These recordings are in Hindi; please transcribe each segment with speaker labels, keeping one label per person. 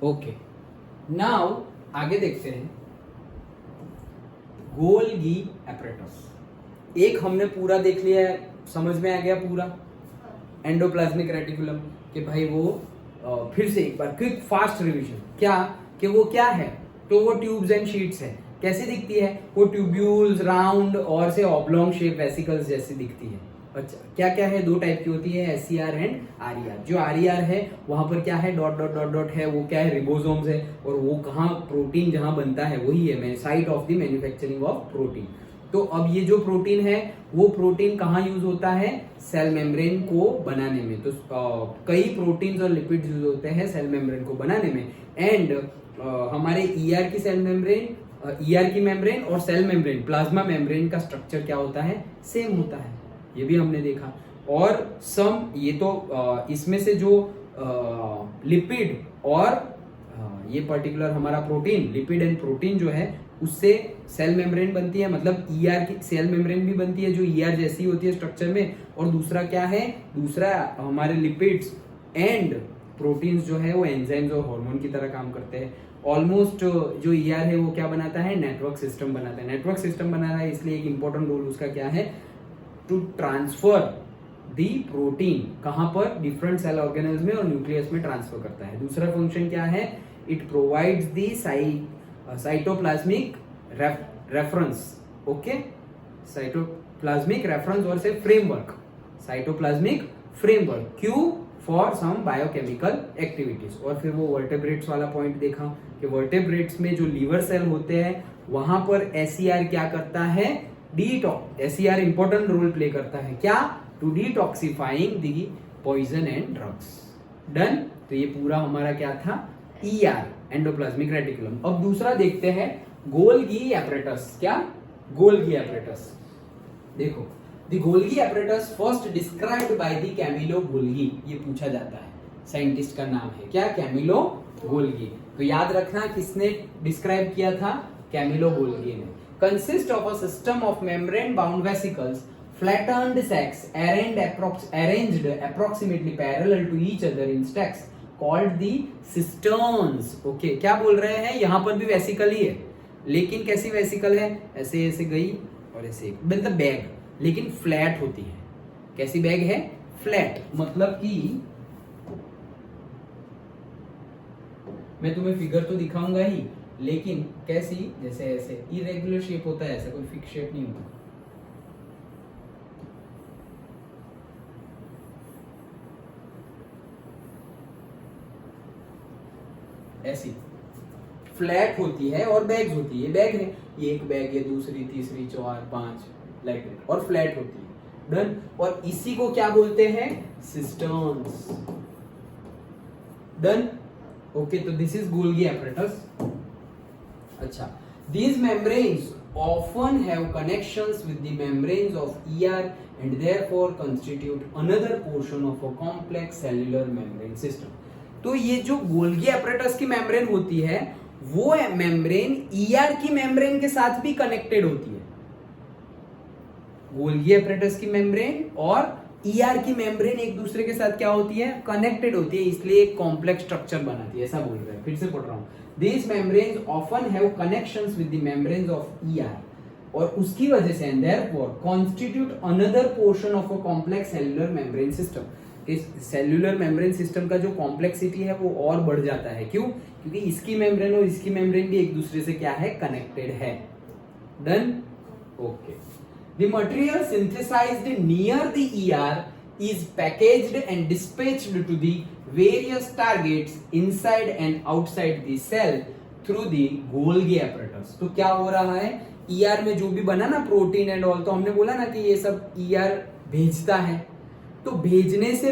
Speaker 1: ओके, नाउ आगे देखते हैं गोल्गी एपरेटस। एक हमने पूरा देख लिया है, समझ में आ गया पूरा एंडोप्लाज्मिक रेटिकुलम कि भाई वो फिर से एक बार क्विक फास्ट रिवीजन क्या कि वो क्या है, तो वो ट्यूब्स एंड शीट्स है। कैसे दिखती है वो? ट्यूब्यूल्स, राउंड और से ऑब्लॉन्ग शेप वेसिकल्स जैसी दिखती है। अच्छा, क्या क्या है? दो टाइप की होती है, एससीआर एंड आरईआर। जो आरईआर है वहां पर क्या है? डॉट डॉट डॉट डॉट है, वो क्या है? रिबोसोम्स है। और वो कहाँ प्रोटीन जहां बनता है वही है site of the manufacturing of protein. तो अब ये जो प्रोटीन है वो प्रोटीन कहाँ यूज होता है? सेल मेम्ब्रेन को बनाने में। तो कई प्रोटीन्स और लिपिड्स यूज होते हैं सेल मेम्ब्रेन को बनाने में। एंड हमारे ईआर की सेल मेम्ब्रेन, ईआर की मेम्ब्रेन और सेल मेम्ब्रेन, प्लाज्मा मेम्ब्रेन का स्ट्रक्चर क्या होता है? सेम होता है। ये भी हमने देखा। और सम ये तो इसमें से जो लिपिड और ये पर्टिकुलर हमारा प्रोटीन, लिपिड एंड प्रोटीन जो है उससे सेल मेम्ब्रेन बनती है, मतलब ईआर की सेल मेम्ब्रेन भी बनती है जो ईआर जैसी होती है स्ट्रक्चर में। और दूसरा क्या है? दूसरा हमारे लिपिड्स एंड प्रोटीन्स जो है वो एंजाइम्स और हार्मोन की तरह काम करते हैं। ऑलमोस्ट जो ईआर है वो क्या बनाता है? नेटवर्क सिस्टम बनाता है। नेटवर्क सिस्टम बना रहा है इसलिए एक इंपॉर्टेंट रोल उसका क्या है? टू ट्रांसफर दी प्रोटीन कहां पर? डिफरेंट सेल ऑर्गेनेल्स में और न्यूक्लियस में ट्रांसफर करता है। दूसरा फंक्शन क्या है? It provides the cytoplasmic reference. Okay, cytoplasmic reference और से फ्रेमवर्क, साइटोप्लाज्मिक फ्रेमवर्क। क्यों? For some biochemical activities. और फिर वो वर्टेब्रेट्स वाला पॉइंट देखा कि वर्टेब्रेट्स में जो लीवर सेल होते हैं वहां पर एसईआर क्या करता है? Detox. SER important role play करता है क्या? To detoxifying the poison and drugs. Done. तो ये पूरा हमारा क्या था? ER, endoplasmic reticulum. अब दूसरा देखते हैं गोल्गी एपरेटस। क्या? Golgi apparatus. देखो, the Golgi apparatus first described by the Camillo Golgi. ये पूछा जाता है, साइंटिस्ट का नाम है क्या? Camillo Golgi. तो याद रखना किसने डिस्क्राइब किया था? कैमिलो गोल्गी ने। Consist of a system of membrane bound vesicles, flattened sacs arranged approximately parallel to each other in stacks called the cisterns. Okay, क्या बोल रहे हैं? यहां पर भी वेसिकल ही है, लेकिन कैसी वेसिकल है? ऐसे ऐसे गई और ऐसे, मतलब बैग, लेकिन फ्लैट होती है। कैसी बैग है? फ्लैट। मतलब कि मैं तुम्हें फिगर तो दिखाऊंगा ही, लेकिन कैसी? जैसे ऐसे इरेगुलर शेप होता है, ऐसा कोई फिक्स शेप नहीं होता। ऐसी फ्लैट होती है और बैग्स होती है। बैग है, ये एक बैग है, दूसरी, तीसरी, चार, पांच, लाइक दैट, और फ्लैट होती है। डन। और इसी को क्या बोलते हैं? सिस्टर्न्स। डन। ओके, तो दिस इज गोल्गी एपरेटस। अच्छा, these membranes often have connections with the membranes of ER and therefore constitute another portion of a complex cellular membrane system. तो ये जो गोल्गी एपरेटस की मेम्ब्रेन होती है वो मेम्ब्रेन ईआर की मेम्ब्रेन के साथ भी कनेक्टेड होती है। गोल्गी एपरेटस की मेम्ब्रेन और ईआर की मेम्ब्रेन एक दूसरे के साथ क्या होती है? कनेक्टेड होती है, इसलिए एक कॉम्प्लेक्स स्ट्रक्चर बनाती है, ऐसा बोल रहे हैं। फिर से पढ़ रहा हूं। These membranes often have connections with the membranes of ER और उसकी वजह से and therefore constitute another portion of a complex cellular membrane system. इस सेल्यूलर मेम्ब्रेन सिस्टम का जो कॉम्प्लेक्सिटी है वो और बढ़ जाता है। क्यों? क्योंकि इसकी मेम्ब्रेन और इसकी मेम्ब्रेन भी एक दूसरे से क्या है? कनेक्टेड है। Done. Okay, the material synthesized near the ER is packaged and dispatched to the various targets inside and outside the cell through the Golgi apparatus. तो क्या हो रहा है? ER में जो भी बना ना प्रोटीन एंड ऑल, तो हमने बोला ना कि ये सब ER भेजता है। तो भेजने से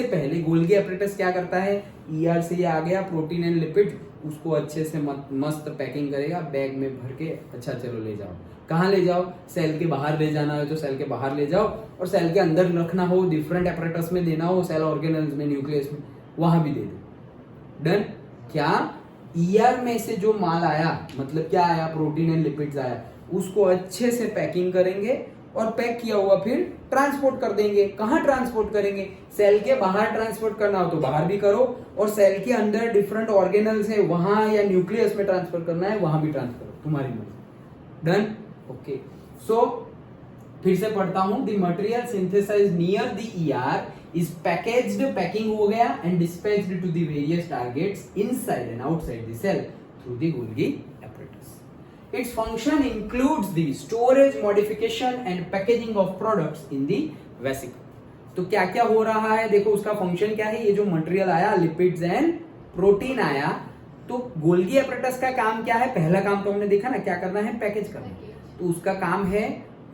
Speaker 1: पहले गोल्गी एपरेटस क्या करता है? ER से ये आ गया प्रोटीन एंड लिपिड, उसको अच्छे से मस्त पैकिंग करेगा, बैग में भर के अच्छा चलो ले जाओ। कहाँ ले जाओ? सेल के बाहर ले जाना हो तो सेल के बाहर ले जाओ, और सेल के अंदर रखना हो, डिफरेंट एपरेटस में देना हो, सेल ऑर्गेनल्स में, न्यूक्लियस में, वहां भी दे दो। डन। क्या? ईआर में से जो माल आया, मतलब क्या आया? प्रोटीन एंड लिपिड्स आया, उसको अच्छे से पैकिंग करेंगे और पैक किया हुआ फिर ट्रांसपोर्ट कर देंगे। कहाँ ट्रांसपोर्ट करेंगे? सेल के बाहर ट्रांसपोर्ट करना हो तो बाहर भी करो, और सेल के अंदर डिफरेंट ऑर्गेनल्स है वहां या न्यूक्लियस में ट्रांसफर करना है वहां भी ट्रांसफर करो, तुम्हारी मर्जी। डन? ओके, सो फिर से पढ़ता हूं। The material synthesize near the ER is packaged, packing हो गया, and dispatched to the various targets inside and outside the cell through the Golgi apparatus. Its function includes the storage, modification and packaging of products in the vesicle. तो क्या क्या हो रहा है देखो, उसका फंक्शन क्या है। ये जो मटेरियल आया, लिपिड्स एंड प्रोटीन आया, तो गोल्गी एपरेटस का काम क्या है? पहला काम तो हमने देखा ना, क्या करना है? पैकेज करना। तो उसका काम है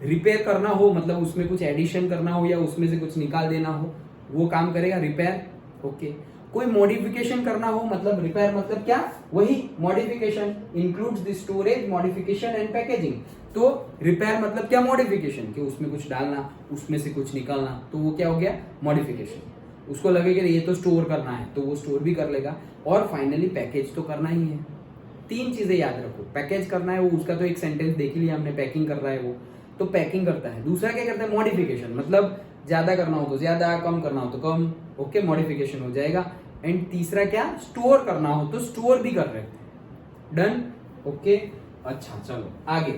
Speaker 1: रिपेयर करना हो, मतलब उसमें कुछ एडिशन करना हो या उसमें से कुछ निकाल देना हो, वो काम करेगा रिपेयर। ओके, कोई मॉडिफिकेशन करना हो, मतलब रिपेयर मतलब क्या? वही modification, includes the storage, modification and packaging. तो रिपेयर मतलब क्या? मॉडिफिकेशन, कि उसमें कुछ डालना, उसमें से कुछ निकालना, तो वो क्या हो गया? मॉडिफिकेशन। उसको लगेगा ये तो स्टोर करना है तो वो स्टोर भी कर लेगा, और फाइनली पैकेज तो करना ही है। तीन चीजें याद रखो, पैकेज करना है, वो उसका तो एक सेंटेंस देख लिया हमने, पैकिंग कर रहा है वो, तो पैकिंग करता है। दूसरा क्या करता है? मॉडिफिकेशन, मतलब ज्यादा करना हो तो ज्यादा, कम करना हो तो कम, ओके, मॉडिफिकेशन हो जाएगा। एंड तीसरा क्या? स्टोर करना हो तो स्टोर भी कर रहे हैं। डन? ओके, अच्छा चलो आगे।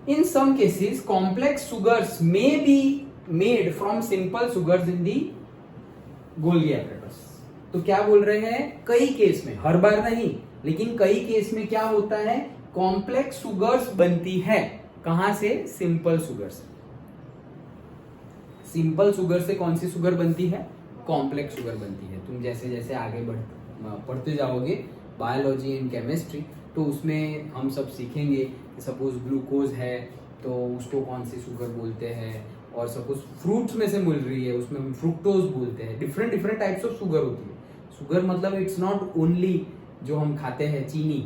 Speaker 1: In some cases complex sugars may be made from simple sugars in the Golgi apparatus. तो क्या बोल रहे हैं? कई केस में, हर बार नहीं, लेकिन कई केस में क्या होता है? कॉम्प्लेक्स सुगर्स बनती है। कहां से? सिंपल सुगर से। सिंपल सुगर से कौन सी सुगर बनती है? कॉम्प्लेक्स शुगर बनती है। तुम जैसे जैसे आगे पढ़ते जाओगे बायोलॉजी एंड केमिस्ट्री, तो उसमें हम सब सीखेंगे। सपोज ग्लूकोज है तो उसको कौन सी शुगर बोलते हैं, और सपोज फ्रूट्स में से मिल रही है उसमें हम फ्रुक्टोज बोलते हैं। Different different types of sugar होती है। शुगर मतलब इट्स नॉट ओनली जो हम खाते हैं चीनी,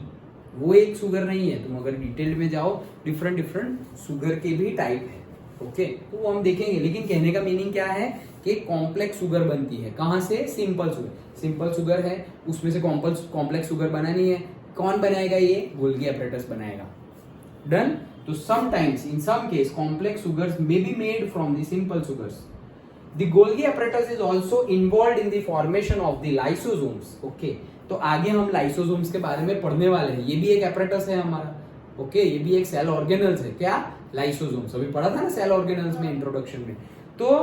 Speaker 1: वो एक शुगर नहीं है। तुम अगर डिटेल में जाओ, डिफरेंट डिफरेंट शुगर के भी टाइप है। ओके, तो वो हम देखेंगे, लेकिन कहने का मीनिंग क्या है कि कॉम्प्लेक्स शुगर बनती है। कहां से? Simple sugar. सिंपल शुगर है, उसमें से कॉम्प्लेक्स शुगर बनानी है। कौन बनाएगा? ये गोल्गी एपरेटस बनाएगा। डन? तो sometimes in some case complex sugars may be made from the simple sugars. The Golgi apparatus is also involved in the formation of the lysosomes. Okay, तो आगे हम लाइसोसोम्स के बारे में पढ़ने वाले हैं। ये भी एक एपरेटस है हमारा। ओके, ये भी एक सेल ऑर्गेनल्स है। क्या? लाइसोसोम्स। अभी पढ़ा था ना सेल ऑर्गेनल्स में इंट्रोडक्शन में। तो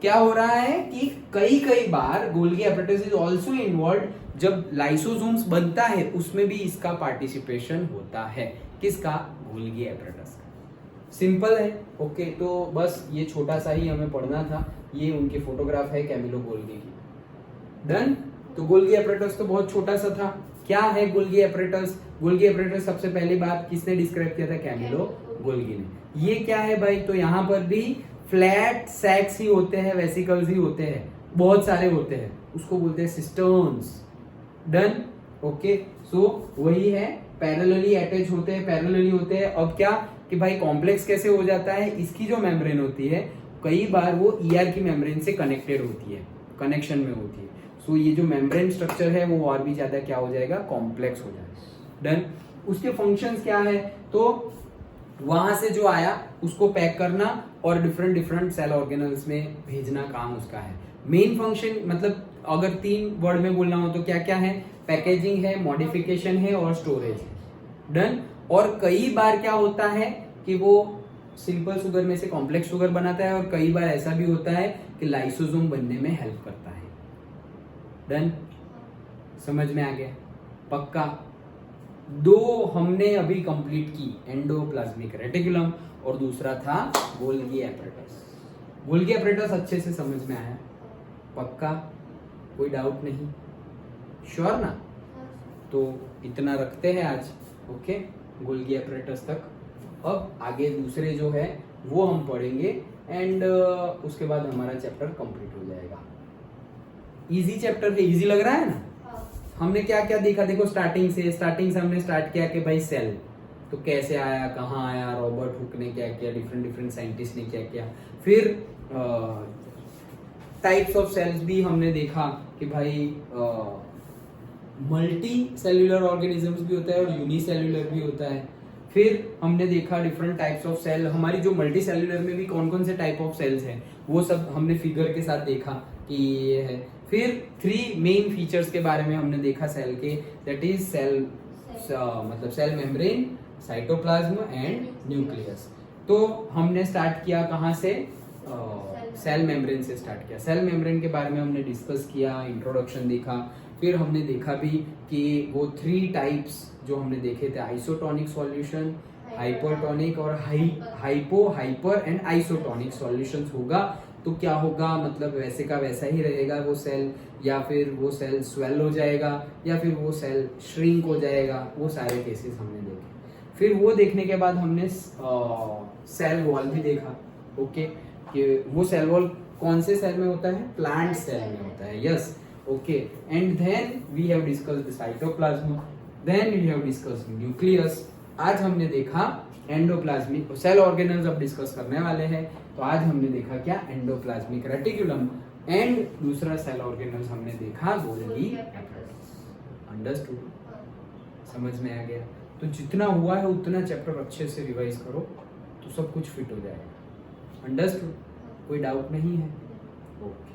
Speaker 1: क्या हो रहा है कि कई बार Golgi apparatus is also involved, जब लाइसोसोम्स बनता है उसमें भी इसका पार्टिसिपेशन होता है। किसका? गोल्गी एपरेटस का। सिंपल है। ओके, तो बस ये छोटा सा ही हमें पढ़ना था। ये उनकी फोटोग्राफ है कैमिलो गोल्गी की। डन? तो गोल्गी एपरेटस तो बहुत छोटा सा था। क्या है गोल्गी एपरेटस? गोल्गी एपरेटस सबसे पहली बात किसने डिस्क्राइब किया था? कैमिलो गोल्गी ने। ये क्या है भाई? तो यहाँ पर भी फ्लैट सैक्स ही होते हैं, वेसिकल्स ही होते हैं, बहुत सारे होते हैं, उसको बोलते हैं सिस्टर्न्स। डन? ओके, सो वही है, पैरेलली अटैच होते हैं, पैरेलली होते हैं। अब क्या कि भाई कॉम्प्लेक्स कैसे हो जाता है? इसकी जो मेम्ब्रेन होती है कई बार वो ईआर की मेम्ब्रेन से कनेक्टेड होती है, कनेक्शन में होती है। सो ये जो मेम्ब्रेन स्ट्रक्चर है वो और भी ज्यादा क्या हो जाएगा? कॉम्प्लेक्स हो जाएगा। डन? उसके फंक्शंस क्या है? तो वहां से जो आया उसको पैक करना और डिफरेंट डिफरेंट सेल ऑर्गेनल्स में भेजना काम उसका है। मेन फंक्शन मतलब अगर 3 वर्ड में बोलना हो तो क्या क्या है? पैकेजिंग है, मॉडिफिकेशन है और स्टोरेज है। डन? और कई बार क्या होता है कि वो सिंपल शुगर में से कॉम्प्लेक्स शुगर बनाता है, और कई बार ऐसा भी होता है कि लाइसोसोम बनने में हेल्प करता है। डन? समझ में आ गया? पक्का? 2 हमने अभी कंप्लीट की, एंडोप्लाज्मिक रेटिकुलम और दूसरा था गोल्गी एपरेटस। गोल्गी एपरेटस अच्छे से समझ में आया? पक्का? कोई डाउट नहीं? श्योर ना? तो इतना रखते हैं आज। ओके, गोल्गी एपरेटस तक। अब आगे दूसरे जो है वो हम पढ़ेंगे, एंड उसके बाद हमारा चैप्टर कंप्लीट हो जाएगा। इजी चैप्टर है, इजी लग रहा है ना? हमने क्या क्या देखा? देखो स्टार्टिंग से हमने स्टार्ट किया कि भाई सेल तो कैसे आया, कहाँ आया, रॉबर्ट हुक ने क्या किया, डिफरेंट डिफरेंट साइंटिस्ट ने क्या किया। फिर टाइप्स ऑफ सेल्स भी हमने देखा कि भाई मल्टी सेल्यूलर ऑर्गेनिजम्स भी होता है और यूनिसेल्यूलर भी होता है। फिर हमने देखा डिफरेंट टाइप्स ऑफ सेल, हमारी जो मल्टी सेल्यूलर में भी कौन कौन से टाइप ऑफ सेल्स हैं वो सब हमने फिगर के साथ देखा कि ये है। फिर 3 मेन फीचर्स के बारे में हमने देखा सेल के, दैट इज सेल मतलब cell membrane, cytoplasm and nucleus. तो हमने स्टार्ट किया कहाँ से, सेल मेम्ब्रेन से स्टार्ट किया। सेल मेम्ब्रेन के बारे में हमने डिस्कस किया, इंट्रोडक्शन देखा, फिर हमने देखा भी कि वो 3 टाइप्स जो हमने देखे थे, आइसोटोनिक सॉल्यूशन, हाइपरटोनिक और hypo, hyper and isotonic solutions होगा तो क्या होगा, मतलब वैसे का वैसा ही रहेगा वो सेल, या फिर वो सेल स्वेल हो जाएगा, या फिर वो सेल श्रिंक हो जाएगा, वो सारे केसेस हमने देखे। फिर वो देखने के बाद हमने सेल वॉल भी देखा, ओके, कि वो सेल वॉल कौन से सेल में होता है, प्लांट सेल में होता है, yes, okay. And then we have discussed the cytoplasm, then we have discussed nucleus. आज हमने देखा एंडोप्लाज्मिक सेल ऑर्गेनल्स, अब डिस्कस करने वाले हैं। तो आज हमने देखा क्या, एंडोप्लाज्मिक रेटिकुलम, एंड दूसरा सेल ऑर्गेनल्स हमने देखा गोल्गी एप्परेटस। अंडरस्टूड, समझ में आ गया? तो जितना हुआ है उतना चैप्टर अच्छे से रिवाइज करो तो सब कुछ फिट हो जाएगा। अंडरस्टूड, कोई डाउट नहीं है? ओके।